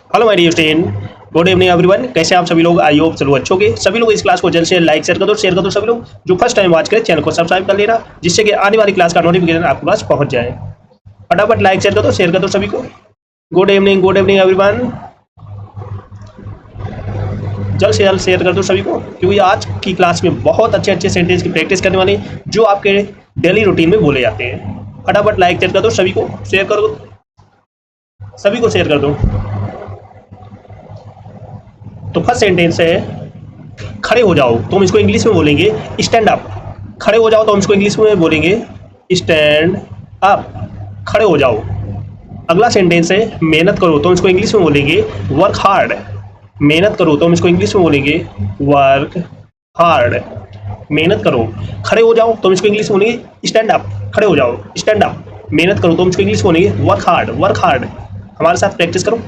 Hello my dear student, good evening everyone. कैसे आप सभी लोग? आई होप चलो अच्छे होंगे। सभी लोग इस क्लास को जल्द से लाइक शेयर कर दो। सभी लोग जो फर्स्ट टाइम वॉच करें चैनल को सब्सक्राइब कर लेना, जिससे कि आने वाली क्लास का नोटिफिकेशन आपके पास पहुंच जाए। फटाफट लाइक शेयर कर दो सभी को। Good evening everyone. जल्द से जल्द शेयर कर दो सभी को, क्योंकि आज की क्लास में बहुत अच्छे अच्छे सेंटेंस की प्रैक्टिस करने वाले जो आपके डेली रूटीन में बोले जाते हैं। फटाफट लाइक शेयर कर दो सभी को, शेयर कर दो सभी को, शेयर कर दो। तो फर्स्ट सेंटेंस है खड़े हो जाओ, तो हम इसको इंग्लिश में बोलेंगे स्टैंड अप। खड़े हो जाओ तो हम इसको इंग्लिश में बोलेंगे स्टैंड अप। खड़े हो जाओ। अगला सेंटेंस है मेहनत करो, तो हम इसको इंग्लिश में बोलेंगे वर्क हार्ड। मेहनत करो तो हम इसको इंग्लिश में बोलेंगे वर्क हार्ड। मेहनत करो। खड़े हो जाओ तो हम इसको इंग्लिश में बोलेंगे स्टैंड अप। खड़े हो जाओ, स्टैंड अप। मेहनत करो तो हम इसको इंग्लिश में बोलेंगे वर्क हार्ड। Work hard. हमारे साथ प्रैक्टिस करो,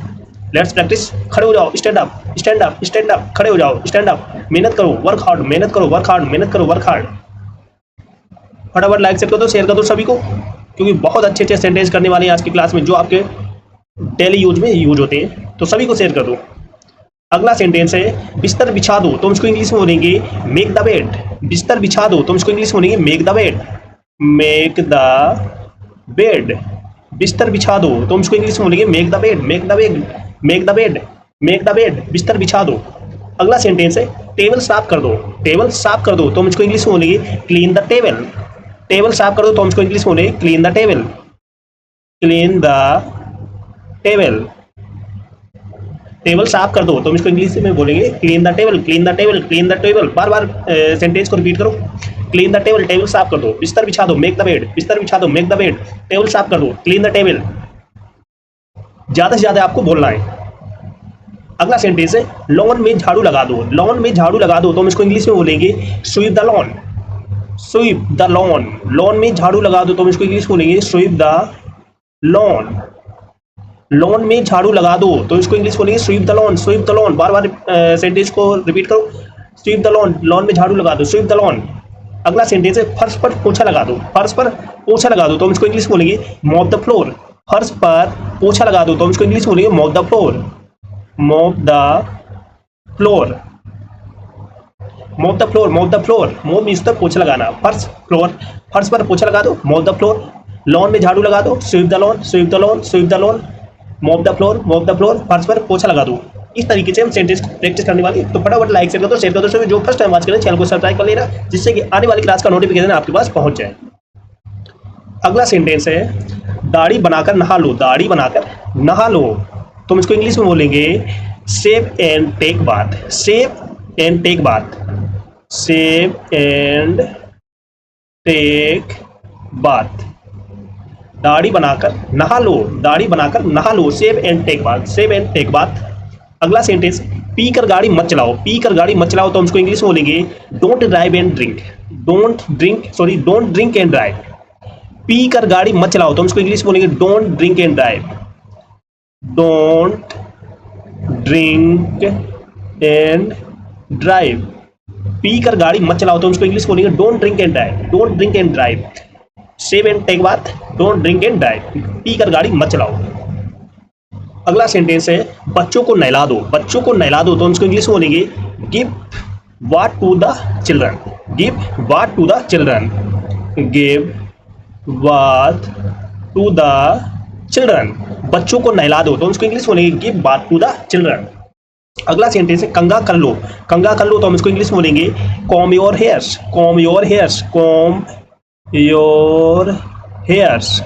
लेट्स प्रैक्टिस। खड़े हो जाओ, stand up, stand up, stand up. खड़े हो जाओ, स्टैंड अप। मेहनत करो, वर्क हार्ड। मेहनत करो, वर्क हार्ड। मेहनत करो, वर्क हार्ड। फटाफट लाइक कर दो, शेयर कर दो सभी को, क्योंकि बहुत अच्छे अच्छे सेंटेंस करने वाले हैं आज की क्लास में जो आपके डेली यूज में यूज होते हैं। तो सभी को शेयर कर दो। अगला सेंटेंस है बिस्तर बिछा दो, तो हम इसको इंग्लिश में बोलेंगे मेक द बेड। बिस्तर बिछा दो तो हम इसको इंग्लिश में बोलेंगे make the bed. Make the bed. बिस्तर बिछा दो तो हम इसको इंग्लिश में बोलेंगे make the bed. Make the bed. Make the bed. Make the bed. बिस्तर बिछा दो। अगला सेंटेंस है टेबल साफ कर दो। टेबल साफ कर दो तो हम इसको इंग्लिश में बोलेंगे क्लीन द टेबल। टेबल साफ कर दो तो हम इसको इंग्लिश में बोलेंगे clean the table. Clean the table. Table साफ कर दो तो हम इसको इंग्लिश में बोलेंगे clean the table. Clean the table. Clean the table. Bar bar sentence को रिपीट करो। Clean the table. टेबल साफ कर दो। बिस्तर बिछा दो। Make the bed. बिस्तर बिछा दो। Make the bed. टेबल साफ कर दो। Clean the table. ज्यादा से ज्यादा आपको बोलना है। अगला सेंटेंस है लॉन में झाड़ू लगा दो। लॉन में झाड़ू लगा दो तो हम इसको इंग्लिश में बोलेंगे sweep the lawn. Sweep the lawn. Lawn में झाड़ू लगा दो तो हम इसको इंग्लिश में बोलेंगे स्वीप द लॉन। लॉन में झाड़ू लगा दो तो इसको इंग्लिश बोलेंगे sweep the lawn. Sweep the lawn. Bar bar sentence को रिपीट करो। Sweep the lawn. लॉन में झाड़ू लगा दो। Sweep the lawn. अगला सेंटेंस है फर्श पर पोछा लगा दो। फर्श पर पोछा लगा दो तो हम इसको इंग्लिश बोलेंगे मॉप द फ्लोर। फर्श पर पोछा लगा दो तो हम इसको इंग्लिश बोलेंगे mop the floor. Mop the floor. Mop the floor. Mop the floor. Mop means the पोछा लगाना। फर्श, फ्लोर। फर्श पर पोछा लगा दो, मॉप द फ्लोर। लॉन में झाड़ू लगा दो, sweep the lawn. Sweep the lawn. Sweep the lawn. Mop the floor. Mop the floor. फर्श पर पोछा लगा दो। इस तरीके से हम सेंटेंस को प्रैक्टिस करने वाले। तो फटाफट लाइक शेयर कर दो, शेयर कर दो सभी। जो फर्स्ट टाइम वॉच करें चैनल को सब्सक्राइब कर लेना, जिससे कि आने वाली क्लास का नोटिफिकेशन आपके पास पहुंच जाए। अगला सेंटेंस है दाढ़ी बनाकर नहा लो। दाढ़ी बनाकर नहा लो तो हम इसको इंग्लिश में बोलेंगे shave and take bath. Shave and take bath. Shave and take bath. दाढ़ी बनाकर नहा लो। दाढ़ी बनाकर नहा लो। Shave and take bath. Shave and take bath. अगला सेंटेंस पी कर गाड़ी मत चलाओ। पी कर गाड़ी मत चलाओ तो हम इसको इंग्लिश में बोलेंगे don't drive and drink. Don't drink and drive. पी कर गाड़ी मत चलाओ तो हम इसको इंग्लिश में बोलेंगे don't drink and drive. Don't drink and drive. पी कर गाड़ी मत चलाओ तो हम इसको इंग्लिश में बोलेंगे don't drink and drive. Don't drink and drive. Shave and take bath. Don't drink and drive. पी कर गाड़ी मत चलाओ। अगला सेंटेंस है बच्चों को नहला दो। बच्चों को नहला दो तो हम इसको इंग्लिश में बोलेंगे give bath to the children. Give bath to the children. Give bath to the children. बच्चों को नहला दो तो हम इसको इंग्लिश में बोलेंगे give bath to the children. अगला सेंटेंस है कंघा कर लो। कंघा कर लो तो हम इसको इंग्लिश में बोलेंगे comb your hairs. Comb your hairs. Comb your hairs.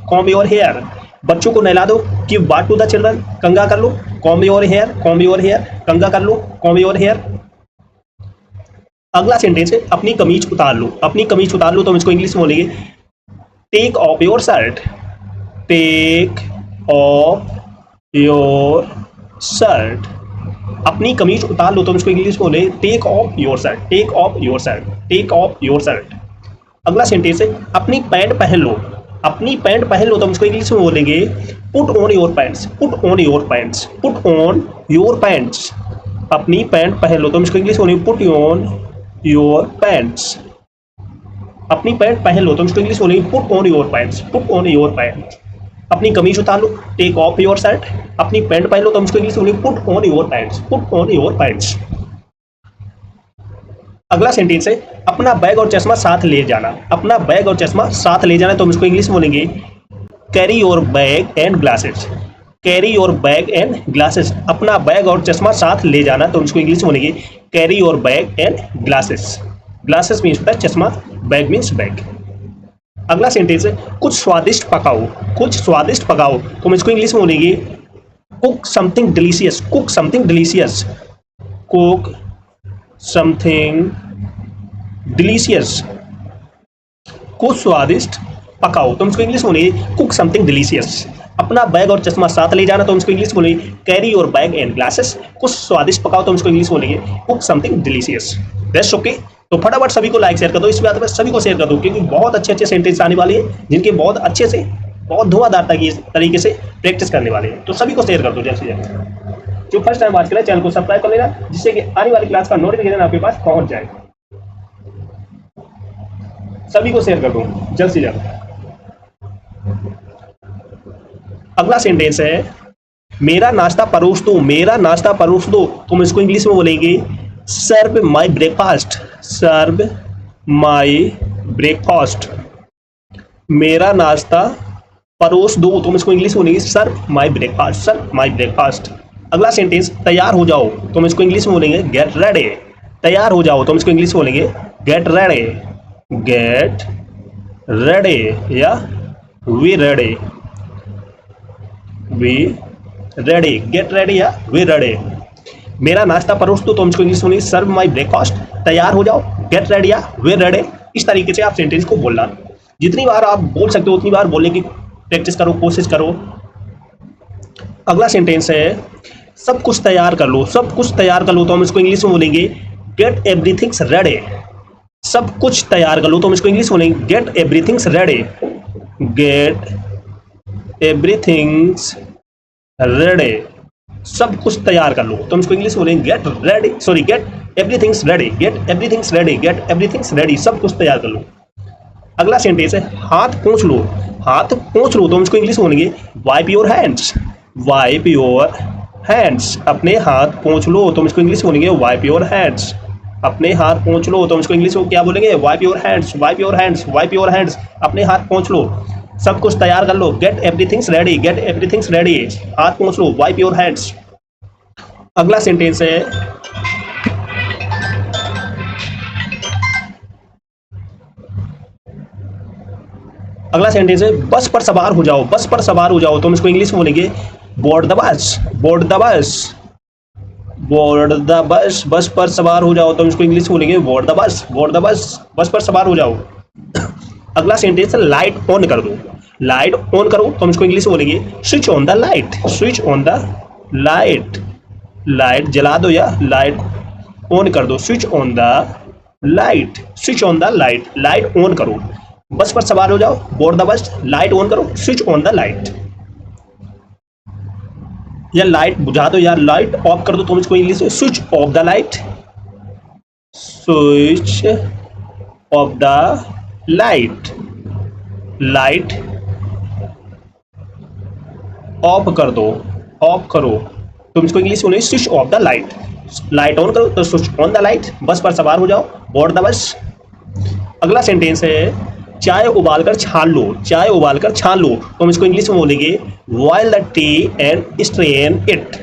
Comb your hair. बच्चों को नहला दो, give bath to the children. कंघा कर लो, comb your hair. Comb your hair. कंघा कर लो, कॉम योर हेयर। अगला सेंटेंस है अपनी कमीज उतार लो। अपनी कमीज उतार लो तो हम इसको इंग्लिश में बोलेंगे take off your shirt. Take off your shirt. अपनी कमीज उतार लो तो हम इसको इंग्लिश में बोले take off your shirt. Take off your shirt. Take off your shirt. अगला सेंटेंस है अपनी पैंट पहन लो। अपनी पैंट पहन लो तो हम इसको इंग्लिश में बोलेंगे put on your pants. Put on your pants. Put on your pants. अपनी पैंट पहन लो तो हम इसको इंग्लिश में बोलेंगे पुट ऑन योर पैंट्स। अपनी पैंट पहन लो तो हम इसको इंग्लिश में बोलेंगे put on your pants. Put on your pants. अपनी कमीज उतार लो, टेक ऑफ योर शर्ट। अपनी पैंट पहन लो तो हम इसको इंग्लिश में बोलेंगे put on your pants, put on your pants. अगला सेंटेंस है अपना बैग और चश्मा साथ ले जाना। अपना बैग और चश्मा साथ ले जाना तो हम इसको इंग्लिश में बोलेंगे carry your bag and glasses, carry your bag and glasses. अपना बैग और चश्मा साथ ले जाना तो हम इसको इंग्लिश में बोलेंगे carry your bag and glasses. Glasses means होता है चश्मा, बैग मीन्स बैग। अगला सेंटेंस है कुछ स्वादिष्ट पकाओ, कुछ स्वादिष्ट पकाओ तो हम इसको इंग्लिश में बोलेंगे cook something delicious, cook something delicious, cook something delicious. कुछ स्वादिष्ट पकाओ तो हम इसको इंग्लिश में बोलेंगे कुक समथिंग डिलीशियस। अपना बैग और चश्मा साथ ले जाना तो हम इसको इंग्लिश बोलेंगे carry your bag and glasses. कुछ स्वादिष्ट पकाओ तो हम इसको इंग्लिश बोलेंगे cook something delicious. That's okay. तो फटाफट सभी को लाइक शेयर कर दो, इस बात पर सभी को शेयर कर दो क्योंकि बहुत अच्छे अच्छे सेंटेंस आने वाले हैं जिनके बहुत अच्छे से बहुत धुआंधार तरीके से प्रैक्टिस करने वाले हैं। तो सभी को शेयर कर दो जल्द से जल्द। जो फर्स्ट टाइम वॉच करें चैनल को सब्सक्राइब कर लेना जिससे कि आने वाली क्लास का नोटिफिकेशन आपके पास पहुंच जाए। सभी को शेयर कर दो जल्द से जल्द। अगला सेंटेंस है मेरा नाश्ता परोस दो, मेरा नाश्ता परोस दो तो हम इसको इंग्लिश में बोलेंगे serve my breakfast, serve my breakfast. मेरा नाश्ता परोस दो तो हम इसको इंग्लिश में बोलेंगे serve my breakfast, serve my breakfast. अगला सेंटेंस तैयार हो जाओ तो हम इसको इंग्लिश में बोलेंगे गेट रेडी, तैयार हो जाओ तो हम इसको इंग्लिश में बोलेंगे गेट रेडी, गेट रेडी या be ready, be ready, get ready या वी रेडी। मेरा नाश्ता परोस दो तो हम इसको इंग्लिश में बोलेंगे सर्व माई ब्रेकफास्ट, तैयार हो जाओ, गेट रेडी या वी रेडी। इस तरीके से आप सेंटेंस को बोलना, जितनी बार आप बोल सकते हो उतनी बार बोलने की प्रैक्टिस करो, कोशिश करो। अगला सेंटेंस है सब कुछ तैयार कर लो, सब कुछ तैयार कर लो तो हम इसको इंग्लिश में बोलेंगे गेट एवरीथिंग्स रेडी। सब कुछ तैयार कर लो तो हम इसको इंग्लिश में बोलेंगे get everythings ready, get everythings ready. सब कुछ तैयार कर लो तो हम इसको इंग्लिश में बोलेंगे get ready, sorry get everythings ready, get everythings ready, get everythings ready. सब कुछ तैयार कर लो। अगला सेंटेंस है हाथ पोंछ लो, हाथ पोंछ लो तो हम इसको इंग्लिश में बोलेंगे wipe your hands, wipe your hands. अपने हाथ पोंछ लो तो हम इसको इंग्लिश में बोलेंगे वाइप योर हैंड्स, अपने हाथ पोंछ लो तो हम इसको इंग्लिश में क्या बोलेंगे wipe your hands, wipe your hands, wipe your hands. अपने हाथ पोंछ लो, सब कुछ तैयार कर लो, get everythings ready, get everythings ready. हाथ पोंछ लो, वाइप योर हैंड्स। अगला सेंटेंस है अगला सेंटेंस है बस पर सवार हो जाओ, बस पर सवार हो जाओ तो हम इसको इंग्लिश में बोलेंगे board the bus, board the bus, board the bus. बस पर सवार हो जाओ तो हम इसको इंग्लिश में बोलेंगे board the bus, board the bus, बस पर सवार हो जाओ। अगला सेंटेंस है लाइट ऑन कर दो, लाइट ऑन करो तो हम इसको इंग्लिश में बोलेंगे switch on the light, switch on the light. Light जला दो या लाइट ऑन कर दो, switch on the light, switch on the light, light on करो। बस पर सवार हो जाओ, board the bus, light on करो, स्विच ऑन द लाइट। या लाइट बुझा दो या लाइट ऑफ कर दो तो हम इसको इंग्लिश में switch off the light, switch off the light. Light of कर दो, ऑफ करो तुम इसको इंग्लिश में switch off the light. Light on करो तो स्विच ऑन द लाइट। बस पर सवार हो जाओ, बोर्ड द बस। अगला सेंटेंस है चाय उबालकर छान लो, चाय उबालकर छान लो तो हम इसको इंग्लिश में बोलेंगे boil the tea and strain it,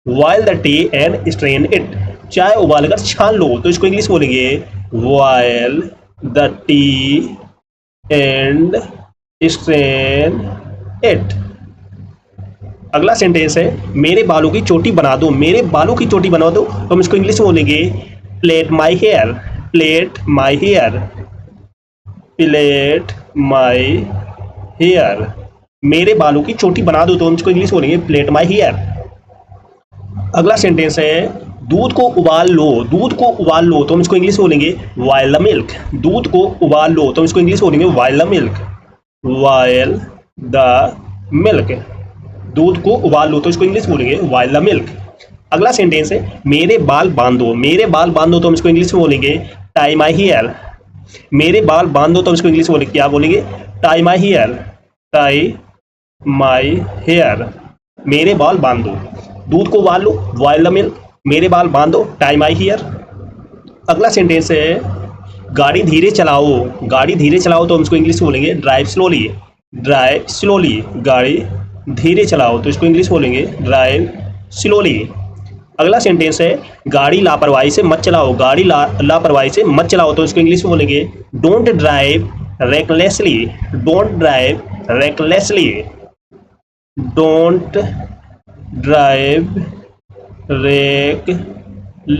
boil the tea and strain it. चाय उबालकर छान लो तो इसको इंग्लिश में बोलेंगे boil the tea and strain it. अगला सेंटेंस है मेरे बालों की चोटी बना दो, मेरे बालों की चोटी बना दो तो हम इसको इंग्लिश में बोलेंगे plait my hair, plait my hair, plait my hair. मेरे बालों की चोटी बना दो तो हम इसको इंग्लिश में बोलेंगे प्लेट माई हेयर। अगला सेंटेंस है दूध को उबाल लो, दूध को उबाल लो तो हम इसको इंग्लिश में बोलेंगे बॉयल द मिल्क, दूध को उबाल लो तो हम इसको इंग्लिश में बोलेंगे boil the milk, boil the milk. दूध को उबाल लो तो इसको इंग्लिश बोलेंगे बॉयल द मिल्क। अगला सेंटेंस है मेरे बाल बांध दो, मेरे बाल बांध दो तो हम इसको इंग्लिश में बोलेंगे टाई माई हेयर। मेरे बाल बांध दो तो हम इसको इंग्लिश में बोलेंगे क्या बोलेंगे tie my hair, tie my hair, मेरे बाल बांध दो। दूध को उबाल लो, बॉयल द मिल्क। मेरे बाल बांध दो, टाई माई हेयर। अगला सेंटेंस है गाड़ी धीरे चलाओ। गाड़ी धीरे चलाओ तो हम इसको इंग्लिश में बोलेंगे ड्राइव स्लोली। ड्राइव स्लोली, गाड़ी धीरे चलाओ तो इसको इंग्लिश बोलेंगे ड्राइव स्लोली। अगला सेंटेंस है गाड़ी लापरवाही से मत चलाओ। गाड़ी लापरवाही से मत चलाओ तो इसको इंग्लिश में बोलेंगे don't drive recklessly. Don't drive recklessly. Don't drive recklessly,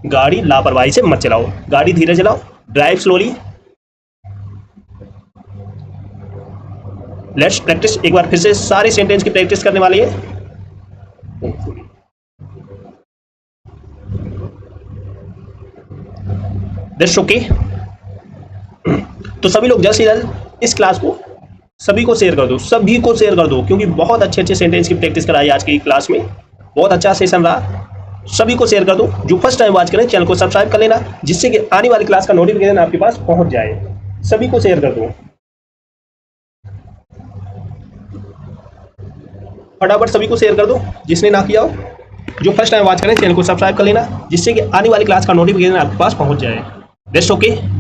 गाड़ी लापरवाही से मत चलाओ। गाड़ी धीरे चलाओ, ड्राइव स्लोली। Let's practice. एक बार फिर से सारे सेंटेंस की प्रैक्टिस करने वाली है। That's okay. तो सभी लोग जल्द से जल्द इस क्लास को सभी को शेयर कर दो, सभी को शेयर कर दो, क्योंकि बहुत अच्छे अच्छे सेंटेंस की प्रैक्टिस कराई आज की क्लास में। बहुत अच्छा सेशन रहा, सभी को शेयर कर दो। जो फर्स्ट टाइम वॉच करें चैनल को सब्सक्राइब कर लेना, जिससे कि आने वाली क्लास का नोटिफिकेशन आपके पास पहुंच जाए। सभी को शेयर कर दो, फटाफट सभी को शेयर कर दो जिसने ना किया हो। जो फर्स्ट टाइम वॉच करें चैनल को सब्सक्राइब कर लेना, जिससे कि आने वाली क्लास का नोटिफिकेशन आपके पास पहुंच जाए। That's okay.